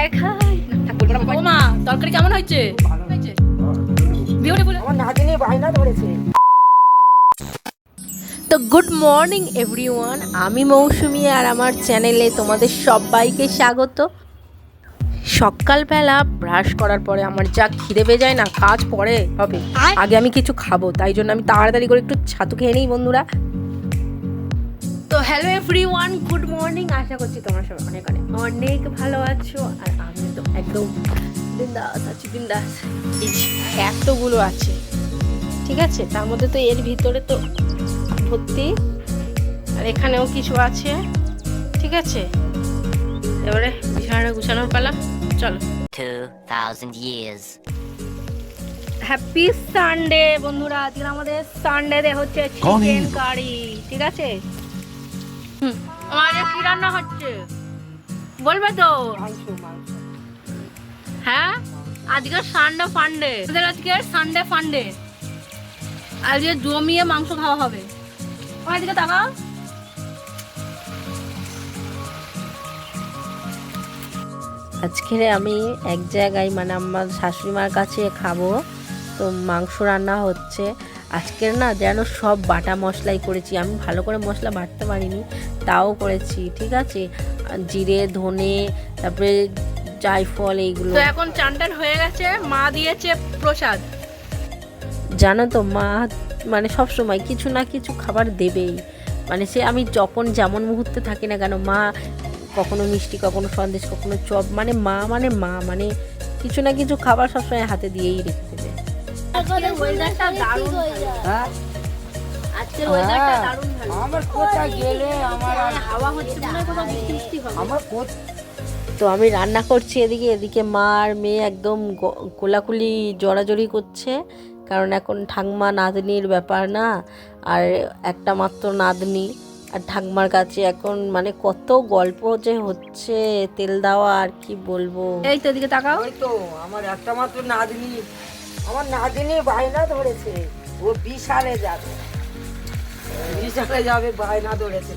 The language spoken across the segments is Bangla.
দেখাই। ও মা, তরকারি কেমন হয়েছে? বিউটিফুল। আমার নাতনি বায়না ধরেছে। তো গুড মর্নিং এভরিওয়ান, আমি মৌসুমি আর আমার চ্যানেলে তোমাদের সবাইকে স্বাগত। সকালবেলা ব্রাশ করার পরে আমার যা খিদে পেয়ে যায় না, কাজ পরে হবে, আগে আমি কিছু খাবো, তাই জন্য আমি তাড়াতাড়ি করে একটু ছাতু খেয়ে নিই বন্ধুরা। তো হ্যালো এভরিওয়ান, গুড মর্নিং। আশা করছি তোমরা সবাই অনেক অনেক অনেক ভালো আছো, আর আমি তো একদম বিন্দাস আছি, বিন্দাস। এই এতগুলো আছে, ঠিক আছে, তার মধ্যে তো এর ভিতরে তো ভর্তি, আর এখানেও কিছু আছে, ঠিক আছে। এবারে বিছানাটা গুছানোর পালা, চলো। 2000 years. হ্যাপি সানডে বন্ধুরা, আজকে আমাদের সানডে হচ্ছে চিকেন কারি, ঠিক আছে। আমাদের কি রান্না হচ্ছে বলবে তো? হ্যাঁ, আজকে সানডে ফান্ডে, আজকে সানডে ফান্ডে, আজকে জমিয়ে মাংস খাওয়া হবে। আমার দিকে তাকাও। আজকে আমি এক জায়গায়, মানে আমার শাশুড়ি মার কাছে খাবো, তো মাংস রান্না হচ্ছে আজকের। না যেন সব বাটা মশলাই করেছি, আমি ভালো করে মশলা বাটতে পারিনি, তাও করেছি, ঠিক আছে। জিরে, ধনে, তারপরে জায়ফল, এইগুলো। তো এখন চানটান হয়ে গেছে, মা দিয়েছে প্রসাদ। জানো তো, মা মানে সব সময় কিছু না কিছু খাবার দেবেই, মানে সে আমি যখন যেমন মুহূর্তে থাকি না কেন, মা কখনো মিষ্টি, কখনো সন্দেশ, কখনো চপ, মানে মা মানে কিছু না কিছু খাবার সবসময় হাতে দিয়েই রেখে দেবে। আজকের ওয়েদারটা দারুণ ভালো। আজকের ওয়েদারটা দারুণ ভালো। আমার কোথায় গেলে আমার হাওয়া হচ্ছে, মনে হয় কোথাও বৃষ্টি বৃষ্টি হবে। আমার তো আমি রান্না করছি এদিকে মা আর মেয়ে একদম কোলাকুলি জড়াজড়ি করছে, কারণ এখন ঠাকমা নাতনির ব্যাপার না, আর একটা মাত্র নাতনি, আর ঠাকমার কাছে এখন মানে কত গল্প যে হচ্ছে, তেল দেওয়া, আর কি বলবো। এই তো এদিকে তাকাও। ওই তো আমার একটা মাত্র নাতনি, আমার নাতনি বায়না ধরেছে, ও বিশালে যাবে, বিশালে যাবে, বায়না ধরেছে।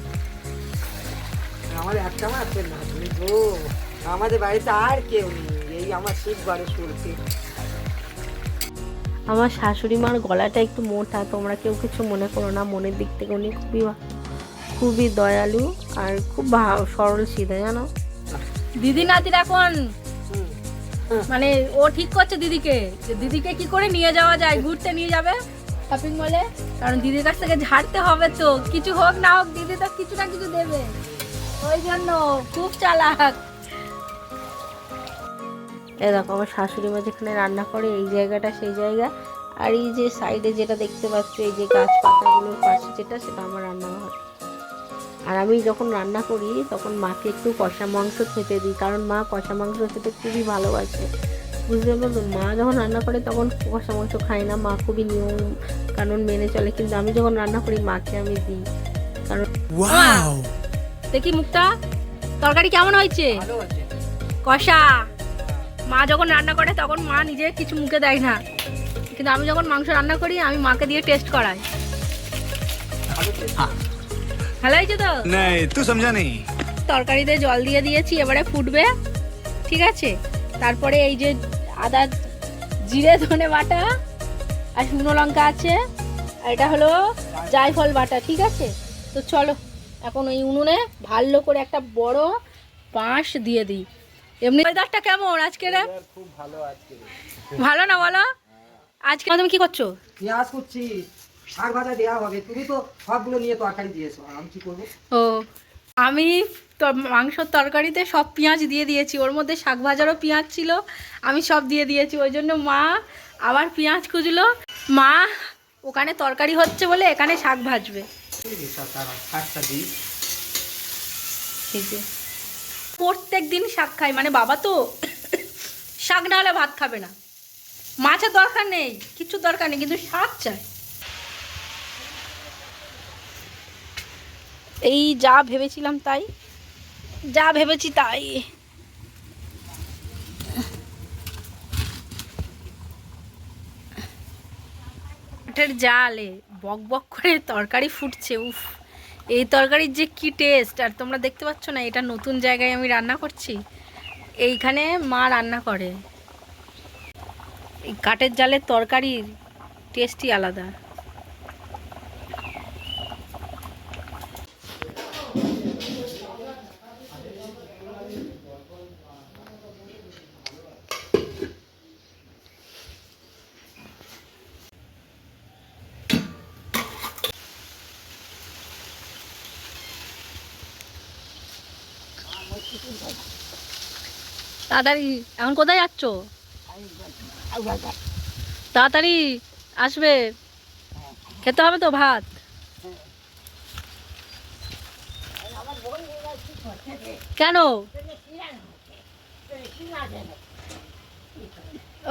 আমার একটা মাত্র নাতনি গো, আমাদের বাড়িতে আর কেউ নেই, এই আমার শীত বাড়ি শুনছে। আমার শাশুড়ি মার গলাটা একটু মোটা, তোমরা কেউ কিছু মনে করো না, মনের দিক থেকে উনি খুবই দয়ালু আর খুব সরল সিধে, জানো। দিদি নাতির এখন মানে ও ঠিক করছে দিদিকে কি করে নিয়ে যাওয়া যায়, ঘুরতে নিয়ে যাবে শপিং মলে, কারণ দিদির কাছ থেকে ঝাড়তে হবে, তো কিছু হোক না হোক দিদি তো কিছু না কিছু দেবে, ওই জন্য খুব চালাক। এই দেখো আমার শাশুড়ি মা যেখানে রান্না করে, এই জায়গাটা সেই জায়গা, আর এই যে সাইডে যেটা দেখতে পাচ্ছ, এই যে গাছ পাতাগুলোর পাশে যেটা, সেটা আমার রান্নাঘর। আর আমি যখন রান্না করি তখন মাকে একটু কষা মাংস খেতে দিই, কারণ মা কষা মাংস খেতে খুবই ভালোবাসে, বুঝতে পারলো। মা যখন রান্না করে তখন কষা মাংস খায় না, মা খুবই নিয়ম কানুন মেনে চলে, কিন্তু আমি যখন রান্না করি মাকে আমি দিই, কারণ দেখি মুখটা, তরকারি কেমন হয়েছে? কষা। মা যখন রান্না করে তখন মা নিজে কিছু মুখে দেয় না, কিন্তু আমি যখন মাংস রান্না করি আমি মাকে দিয়ে টেস্ট করাই। ভালো হয়েছে তো? তুই সমঝা নেই। তরকারিতে জল দিয়ে দিয়েছি, এবারে ফুটবে, ঠিক আছে। তারপরে এই যে আদা, জিরে, ধনে বাটা আর শুকনো লঙ্কা আছে, আর এটা হলো জায়ফল বাটা, ঠিক আছে। তো চলো এখন ওই উনুনে ভালো করে একটা বড় বাঁশ দিয়ে দিই। এমনি ওয়েদারটা কেমন আজকে? খুব ভালো আজকে। ভালো না বলো? আজকে তুমি কি করছো? পেঁয়াজ কুচ্ছি, শাক ভাজা দেওয়া হবে, তুমি তো সবগুলো নিয়ে তরকারি দিয়েছো, আমি কি করবো? ও, আমি মাংসর তরকারিতে সব পেঁয়াজ দিয়ে দিয়েছি, ওর মধ্যে শাক ভাজারও পেঁয়াজ ছিল, আমি সব দিয়ে দিয়েছি, ওই জন্য মা আবার পেঁয়াজ খুঁজলো। মা ওখানে তরকারি হচ্ছে বলে এখানে শাক ভাজবে। প্রত্যেক দিন শাক খাই, মানে বাবা তো শাক না হলে ভাত খাবে না, মাছের দরকার নেই, কিছু দরকার নেই, কিন্তু শাক চাই। এই যা ভেবেছিলাম তাই, যা ভেবেছি তাই। কাঠের জালে বক বক করে তরকারি ফুটছে, উফ, এই তরকারির যে কি টেস্ট! আর তোমরা দেখতে পাচ্ছ না, এটা নতুন জায়গায় আমি রান্না করছি, এইখানে মা রান্না করে, এই কাঠের জালের তরকারির টেস্টই আলাদা। তাড়াতাড়ি, এখন কোথায় যাচ্ছ? তাড়াতাড়ি আসবে, খেতে হবে তো ভাত। কেন?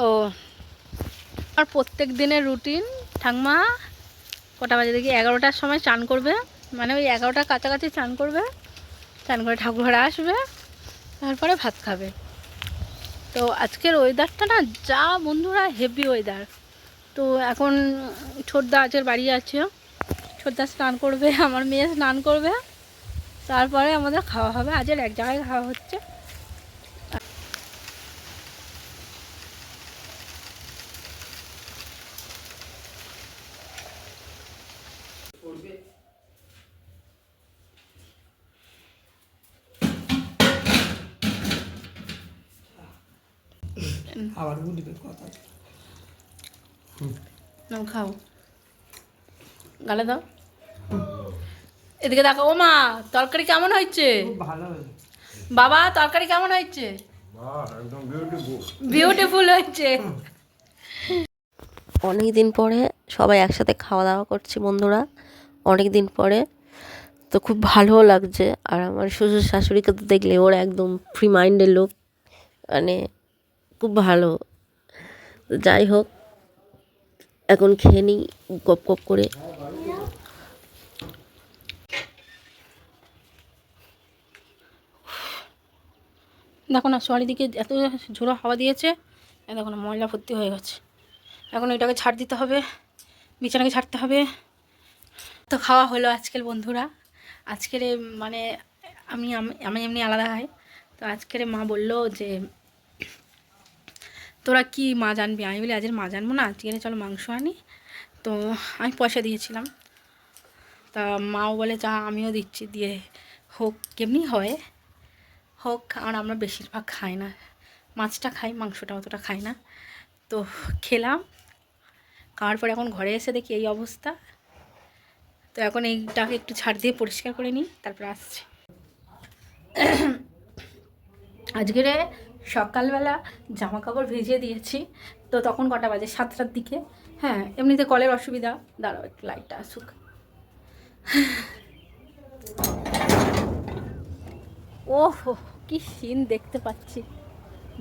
ও, আর প্রত্যেক দিনের রুটিন। ঠাম্মা কটা বাজে দেখি, 11টার সময় চান করবে, মানে ওই 11টার কাছাকাছি চান করবে, চান করে ঠাকুর ঘরে আসবে, তারপরে ভাত খাবে। তো আজকের ওয়েদারটা না যা বন্ধুরা হেভি ওয়েদার। তো এখন ছোটদা আজকের বাড়ি আছে, ছোটদা স্নান করবে, আমার মেয়ে স্নান করবে, তারপরে আমাদের খাওয়া হবে। আজের এক জায়গায় খাওয়া হচ্ছে। আবার উঠবে কথা। নাও খাও, গালে দাও, এদিকে দেখো। ও মা, তরকারি কেমন হয়েছে? ভালো হয়েছে বাবা, তরকারি কেমন হয়েছে? বিউটিফুল হয়েছে। অনেক দিন পরে সবাই একসাথে খাওয়া দাওয়া করছি বন্ধুরা, অনেক দিন পরে। তো খুব ভালোও লাগছে। আর আমার শ্বশুর শাশুড়িকে তো দেখলে ওরা একদম ফ্রি মাইন্ডের লোক, মানে খুব ভালো। তো যাই হোক, এখন খেয়ে নিই গপ গপ করে। দেখো না, চারিদিকে এত ঝোড়ো হাওয়া দিয়েছে, দেখো না ময়লা ভর্তি হয়ে গেছে। এখন এটাকে ছাড় দিতে হবে, বিছানাকে ছাড়তে হবে। তো খাওয়া হলো আজকের বন্ধুরা। আজকের মানে আমি আমি এমনি আলাদা খাই। তো আজকের মা বললো যে তোরা কি মাছ আনবি? আমি বলি আজকের মাছ আনবো না, আজকে চলো মাংস আনি। তো আমি পয়সা দিয়েছিলাম, তা মাও বলে যা আমিও দিচ্ছি, দিয়ে হোক কেমনি হয় হোক। আর আমরা বেশিরভাগ খাই না, মাছটা খাই, মাংসটা অতটা খাই না। তো খেলাম, খাওয়ার পরে এখন ঘরে এসে দেখি এই অবস্থা। তো এখন এইটাকে একটু ছাড় দিয়ে পরিষ্কার করে নিই, তারপরে আসছি। আজকের সকালবেলা জামা কাপড় ভিজিয়ে দিয়েছি। তো তখন কটা বাজে? 7টার দিকে। হ্যাঁ, এমনিতে কলের অসুবিধা, দাঁড়াও একটু লাইটটা আসুক। ওহো, কি সিন দেখতে পাচ্ছি।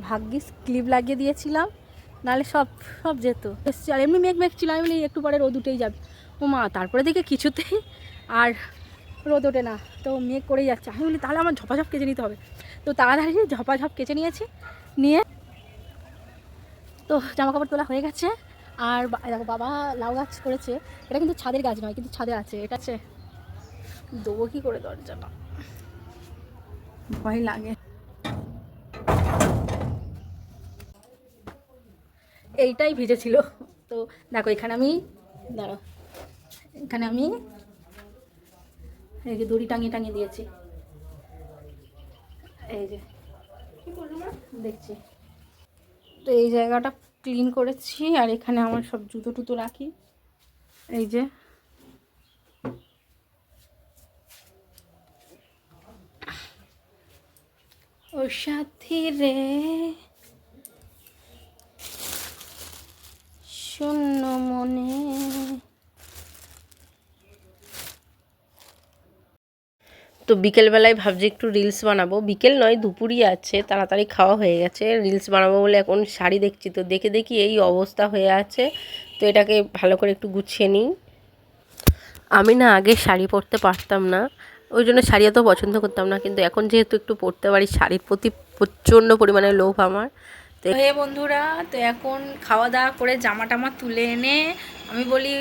ভাগ্যিস ক্লিপ লাগিয়ে দিয়েছিলাম, নাহলে সব সব যেত। এসছি, আর এমনি মেঘ মেঘ ছিল, আমি বলি একটু পরে রোদ উঠেই যাবে। ও মা, তারপরে দেখে কিছুতেই আর রোদ ওঠে না, তো মেঘ করেই যাচ্ছে। আমি বলি তাহলে আমার ঝপাঝপ কেচে নিতে হবে। তো তাড়াতাড়ি ঝপাঝপ কেচে নিয়েছি, নিয়ে তো জামা কাপড় তোলা হয়ে গেছে। আর দেখো বাবা লাউ গাছ করেছে, এটা কিন্তু ছাদের গাছ নয়, কিন্তু ছাদে আছে। এটা আছে, দেবো কী করে দরজাটা, ভয় লাগে। এইটাই ভিজেছিল। তো দেখো এখানে আমি, দাঁড়াও, এখানে আমি এই যে দড়ি টাঙিয়ে টাঙিয়ে দিয়েছি, এই যে দেখছি। তো এই জায়গাটা ক্লিন করেছি, আর এখানে আমার সব জুতো টুতো রাখি, এই যে। ও সাথী রে শূন্য মনে। তো বিকেলবেলায় ভাবছি একটু রিলস বানাবো, বিকেল নয় দুপুরই আছে, তাড়াতাড়ি খাওয়া হয়ে গেছে। রিলস বানাবো বলে এখন শাড়ি দেখছি, তো দেখে দেখি এই অবস্থা হয়ে আছে। তো এটাকে ভালো করে একটু গুছিয়ে নিই। আমি না আগে শাড়ি পরতে পারতাম না, ওই জন্য শাড়ি এত পছন্দ করতাম না, কিন্তু এখন যেহেতু একটু পরতে পারি, শাড়ির প্রতি প্রচণ্ড পরিমাণে লোভ আমার। তো হে বন্ধুরা, তো এখন খাওয়া দাওয়া করে জামা টামা তুলে এনে আমি বলি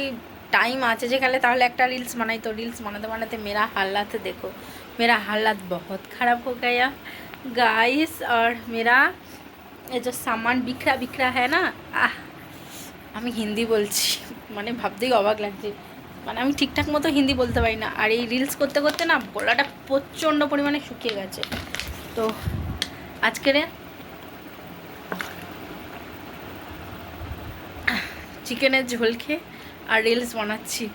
টাইম আছে যেখানে তাহলে একটা রিলস বানাই। তো রিলস বানাতে বানাতে মেরা হালাত দেখো, मेरा हालत बहुत ख़राब हो गया। गाइस और मेरा ये जो सामान बिखरा बिखरा है ना আমি হিন্দি বলছি মানে ভাবতেই অবাক লাগছে মানে আমি ঠিকঠাক মতো হিন্দি বলতে পারি না আর এই রিলস করতে করতে না গলাটা প্রচণ্ড পরিমাণে শুকিয়ে গেছে তো আজকের চিকেনের ঝোল খেয়ে আর রিলস বানাচ্ছি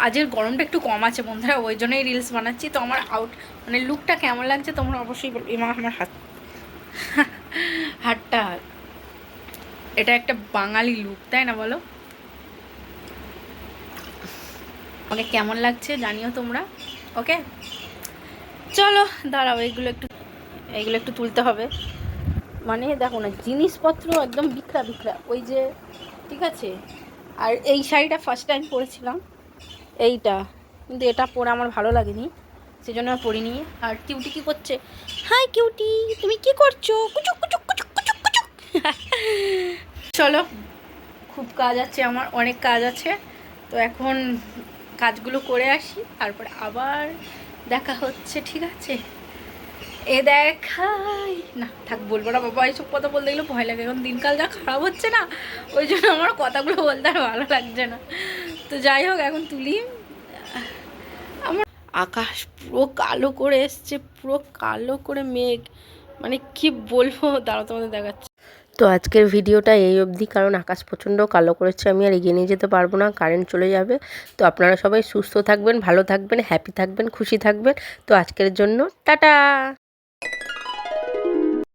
আজের গরমটা একটু কম আছে বন্ধুরা ওই জন্যই রিলস বানাচ্ছি তো আমার মানে লুকটা কেমন লাগছে তোমরা অবশ্যই বলবে আমার হাতটা এটা একটা বাঙালি লুক তাই না বলো আমাকে কেমন লাগছে জানিও তোমরা ওকে চলো দাঁড়াও এইগুলো একটু তুলতে হবে মানে দেখো না জিনিসপত্র একদম বিখরা বিখরা ওই যে ঠিক আছে আর এই শাড়িটা ফার্স্ট টাইম পরেছিলাম এইটা কিন্তু এটা পরে আমার ভালো লাগেনি সেজন্য আর পরিনি আর কিউটি কী করছে হাই কিউটি তুমি কি করছো কুচুক কুচুক কুচুক কুচুক কুচুক চলো খুব কাজ আছে আমার অনেক কাজ আছে তো এখন কাজগুলো করে আসি তারপরে আবার দেখা হচ্ছে ঠিক আছে এ দেখাই না থাক বলবো না বাবা এইসব কথা বলতে গেলে ভয় লাগে এখন দিনকাল যা খারাপ হচ্ছে না ওই জন্য আমার কথাগুলো বলতে আর ভালো লাগছে না তো যাই হোক এখন তুলি আমার আকাশ পুরো কালো করে এসছে পুরো কালো করে মেঘ মানে কি বলবো দাঁড়াও তোমাদের দেখাচ্ছি তো আজকের ভিডিওটা এই অবধি কারণ আকাশ প্রচণ্ড কালো করেছে আমি আর এগিয়ে নিয়ে যেতে পারবো না কারেন্ট চলে যাবে তো আপনারা সবাই সুস্থ থাকবেন ভালো থাকবেন হ্যাপি থাকবেন খুশি থাকবেন তো আজকের জন্য টাটা।